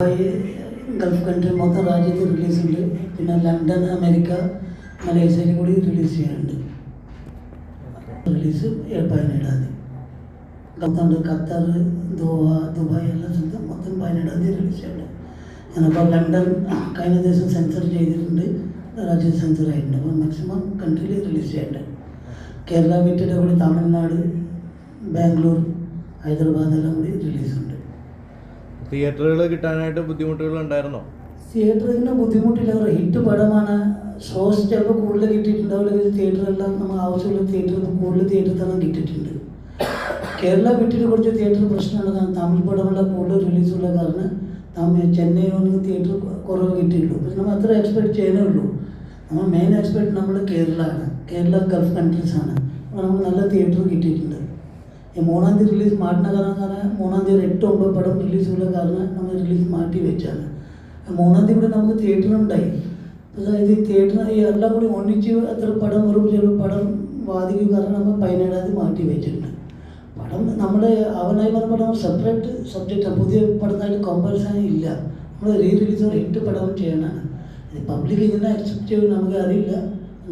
Gulf country മൊത്തം രാജ്യത്ത് റിലീസുണ്ട്. പിന്നെ ലണ്ടൻ, അമേരിക്ക, മലേഷ്യയിൽ കൂടി റിലീസ് ചെയ്യാനുണ്ട്. റിലീസ് 17 മൊത്തം ഖത്തർ, ദോഹ, ദുബായ് എല്ലാ സ്ഥലത്തും മൊത്തം 17 റിലീസ് ചെയ്യുന്നുണ്ട്. ഞാനപ്പോൾ ലണ്ടൻ കഴിഞ്ഞ ദിവസം സെൻസർ ചെയ്തിട്ടുണ്ട്, രാജ്യത്ത് സെൻസർ ആയിട്ടുണ്ട്. അപ്പോൾ മാക്സിമം കൺട്രിയിൽ റിലീസ് ചെയ്യുന്നുണ്ട്. കേരള വിട്ടിട്ട് കൂടി തമിഴ്നാട്, ബാംഗ്ലൂർ, ഹൈദരാബാദ് എല്ലാം കൂടി റിലീസുണ്ട്. തിയേറ്ററുകൾ കിട്ടാനായിട്ട് ബുദ്ധിമുട്ടുകൾ ഉണ്ടായിരുന്നോ? തിയേറ്ററിന് ബുദ്ധിമുട്ടില്ല. ഹിറ്റ് പടമാണ്. ഷോസ് ചിലപ്പോൾ കൂടുതൽ കിട്ടിയിട്ടുണ്ടാവില്ല. തിയേറ്ററെല്ലാം നമ്മൾ ആവശ്യമുള്ള തിയേറ്ററിൽ കൂടുതൽ തിയേറ്റർ തന്നെ കിട്ടിയിട്ടുണ്ട്. കേരള വിട്ടിട്ട് കുറച്ച് തിയേറ്റർ പ്രശ്നമുള്ള കാരണം തമിഴ് പടമെല്ലാം കൂടുതൽ റിലീസുള്ള കാരണം ചെന്നൈ ആണെങ്കിൽ തിയേറ്റർ കുറവ് കിട്ടിയുള്ളൂ. പക്ഷെ നമ്മൾ അത്ര എക്സ്പെക്ട് ചെയ്യുന്നേ ഉള്ളൂ. നമ്മൾ മെയിൻ എക്സ്പെക്ട് നമ്മൾ കേരളമാണ്. കേരള ഗൾഫ് കൺട്രീസാണ്. അപ്പോൾ നമുക്ക് നല്ല തിയേറ്റർ കിട്ടിയിട്ടുണ്ട്. 3-ാം തീയതി റിലീസ് മാറ്റുന്ന കാരണം 3-ാം തീയതി 8-9 പടം റിലീസുള്ള കാരണം നമ്മൾ റിലീസ് മാറ്റി വെച്ചാണ്. 3-ാം തീയതി കൂടെ നമുക്ക് തിയേറ്ററുണ്ടായി. അതായത് തിയേറ്റർ എല്ലാം കൂടി ഒന്നിച്ച് അത്ര പടം ഒരു പടം ബാധിക്കും കാരണം നമ്മൾ 17-ാം തീയതി മാറ്റി വെച്ചിട്ടുണ്ട്. പടം നമ്മുടെ അവനായി പറഞ്ഞ പടം സെപ്പറേറ്റ് സബ്ജക്റ്റാണ്. പുതിയ പടത്തായിട്ട് കമ്പാരിസൺ ഇല്ല. നമ്മൾ റിലീസ് ഹിറ്റ് പടം ചെയ്യാനാണ്. പബ്ലിക് ഇങ്ങനെ അക്സെപ്റ്റ് ചെയ്യും നമുക്ക് അറിയില്ല.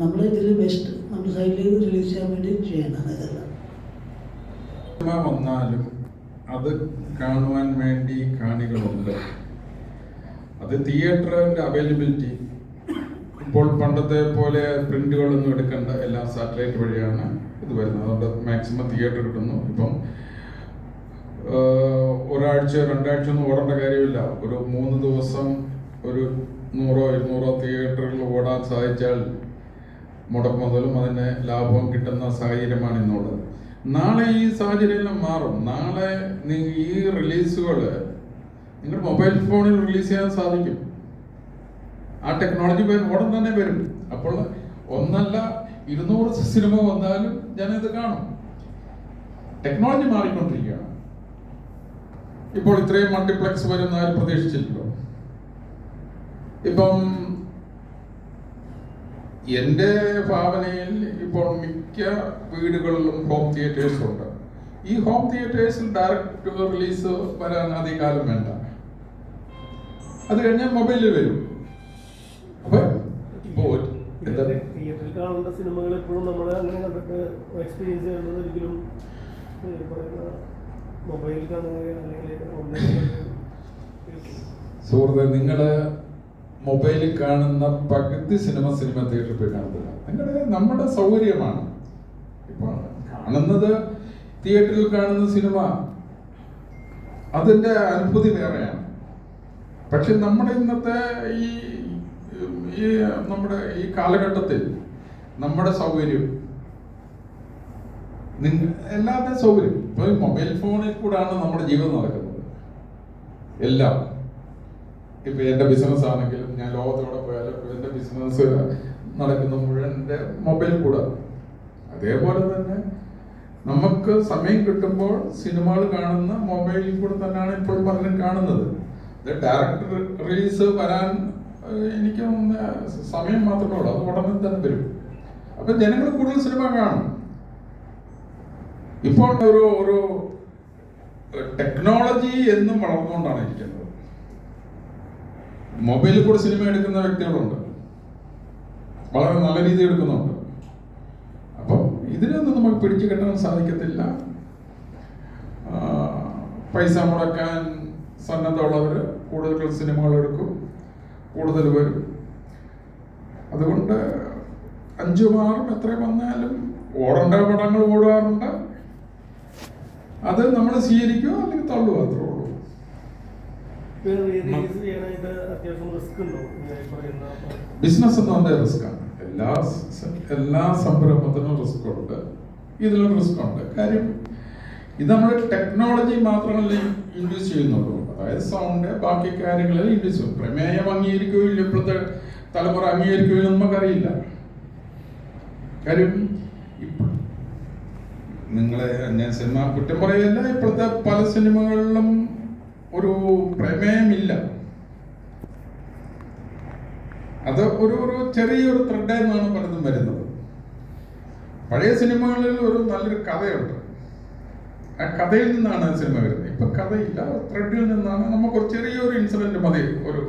നമ്മുടെ ഇതിൽ ബെസ്റ്റ് നമ്മുടെ സൈഡിൽ റിലീസ് ചെയ്യാൻ വേണ്ടി ചെയ്യാനാണ് ഇതെല്ലാം. വന്നാലും അത് കാണുവാൻ വേണ്ടി കാണികളുണ്ട്. അത് തിയേറ്ററിൻ്റെ അവൈലബിലിറ്റി ഇപ്പോൾ പണ്ടത്തെ പോലെ പ്രിന്റുകളൊന്നും എടുക്കേണ്ട, എല്ലാം സാറ്റലൈറ്റ് വഴിയാണ് ഇത് വരുന്നത്. അതുകൊണ്ട് മാക്സിമം തിയേറ്റർ കിട്ടുന്നു. ഇപ്പം ഒരാഴ്ച 2 ആഴ്ച ഒന്നും ഓടേണ്ട കാര്യമില്ല. ഒരു 3 ദിവസം ഒരു 100-200 തിയേറ്ററുകൾ ഓടാൻ സാധിച്ചാൽ മുടക്ക് മുതലും അതിന് ലാഭവും കിട്ടുന്ന സാഹചര്യമാണ് ഇന്നുള്ളത്. നാളെ ഈ സാഹചര്യം മാറും. നാളെ ഈ റിലീസുകൾ നിങ്ങൾ മൊബൈൽ ഫോണിൽ റിലീസ് ചെയ്യാൻ സാധിക്കും. ആ ടെക്നോളജി ഉടൻ തന്നെ വരും. അപ്പോൾ 1-200 സിനിമ വന്നാലും ജനത് കാണും. ടെക്നോളജി മാറിക്കൊണ്ടിരിക്കുകയാണ്. ഇപ്പോൾ ഇത്രയും മൾട്ടിപ്ലക്സ് വരുന്ന ആരും പ്രതീക്ഷിച്ചില്ലല്ലോ. ഇപ്പം എൻ്റെ ഭാവനയിൽ ഇപ്പോൾ മിക്ക വീടുകളിലും ഹോം തിയേറ്റേഴ്സ് ഉണ്ട്. ഈ ഹോം തിയേറ്റേഴ്സിൽ ഡയറക്റ്റ് റിലീസ് വരാൻ അധികം കാലം വേണ്ട. അത് കഴിഞ്ഞാൽ മൊബൈലിൽ വരും. അപ്പൊ തിയേറ്ററിൽ കാണുന്ന സിനിമകൾ എപ്പോഴും നമ്മൾ അങ്ങനെ കണ്ടിട്ട് എക്സ്പീരിയൻസ് ചെയ്യുന്നത് ഒരിക്കലും മൊബൈലിൽ കാണുക അല്ലെങ്കിൽ സുഹൃത്തെ, നിങ്ങള് മൊബൈലിൽ കാണുന്ന പകുതി സിനിമ തിയേറ്ററിൽ പോയി കാണുന്നില്ല. നമ്മുടെ സൗകര്യമാണ്. ഇപ്പോൾ കാണുന്നത് തിയേറ്ററിൽ കാണുന്ന സിനിമ അതിൻ്റെ അനുഭൂതി വേറെയാണ്. പക്ഷെ നമ്മുടെ ഇന്നത്തെ നമ്മുടെ ഈ കാലഘട്ടത്തിൽ നമ്മുടെ സൗകര്യം എല്ലാത്തിനും സൗകര്യം ഇപ്പോൾ മൊബൈൽ ഫോണിൽ കൂടാണ് നമ്മുടെ ജീവിതം നടക്കുന്നത്. എല്ലാം ഇപ്പൊ എൻ്റെ ബിസിനസ് ആണെങ്കിലും ഞാൻ ലോകത്തോടെ പോയാലും എൻ്റെ ബിസിനസ് നടക്കുന്ന മുഴുവൻ എൻ്റെ മൊബൈൽ കൂടെ. അതേപോലെ തന്നെ നമുക്ക് സമയം കിട്ടുമ്പോൾ സിനിമകൾ കാണുന്ന മൊബൈലിൽ കൂടെ തന്നെയാണ് ഇപ്പോൾ പലരും കാണുന്നത്. ഡയറക്റ്റ് റിലീസ് വരാൻ എനിക്ക് സമയം മാത്രമേ ഉള്ളൂ. അത് ഉടനെ തന്നെ വരും. അപ്പൊ ജനങ്ങൾ കൂടുതൽ സിനിമ കാണും. ഇപ്പോൾ ഒരു ടെക്നോളജി എന്നും വളർന്നുകൊണ്ടാണ് ഇരിക്കുന്നത്. മൊബൈലിൽ കൂടെ സിനിമ എടുക്കുന്ന വ്യക്തികളുണ്ട്, വളരെ നല്ല രീതിയിൽ എടുക്കുന്നുണ്ട്. അപ്പം ഇതിനൊന്നും നമുക്ക് പിടിച്ചു കെട്ടാൻ സാധിക്കത്തില്ല. പൈസ മുടക്കാൻ സന്നദ്ധമുള്ളവർ കൂടുതൽ സിനിമകൾ എടുക്കും, കൂടുതൽ വരും. അതുകൊണ്ട് 5-6 എത്രയും വന്നാലും ഓടേണ്ട പടങ്ങൾ ഓടാറുണ്ട്. അത് നമ്മൾ സ്വീകരിക്കുക അല്ലെങ്കിൽ തള്ളുക, അത്രേ ഉള്ളൂ. ബിസിനസ് എന്ന് പറഞ്ഞാൽ റിസ്ക്കാണ്. എല്ലാ സംരംഭത്തിനും റിസ്ക് ഉണ്ട്. ഇതിലും റിസ്ക് ഉണ്ട്. കാര്യം ഇത് നമ്മൾ ടെക്നോളജി മാത്രമല്ല ഇൻഡ്യൂസ് ചെയ്യുന്നുള്ളൂ. അതായത് സൗണ്ട്, ബാക്കി കാര്യങ്ങളിൽ ഇൻഡ്യൂസ് ചെയ്യും. പ്രമേയം അംഗീകരിക്കുകയില്ല, ഇപ്പോഴത്തെ തലമുറ അംഗീകരിക്കുകയില്ല നമുക്കറിയില്ല. കാര്യം നിങ്ങളെ ഞാൻ സിനിമ കുറ്റം പറയല്ല, ഇപ്പോഴത്തെ പല സിനിമകളിലും ഒരു പ്രമേയമില്ല. അത് ഒരു ചെറിയൊരു ത്രെഡ് എന്നാണ് പലതും വരുന്നത്. പഴയ സിനിമകളിൽ ഒരു നല്ലൊരു കഥയുണ്ട്. ആ കഥയിൽ നിന്നാണ് സിനിമ വരുന്നത്. ഇപ്പൊ കഥയില്ല, ത്രെഡിൽ നിന്നാണ്. നമുക്ക് ഒരു ചെറിയൊരു ഇൻസിഡന്റ് മതി ഒരു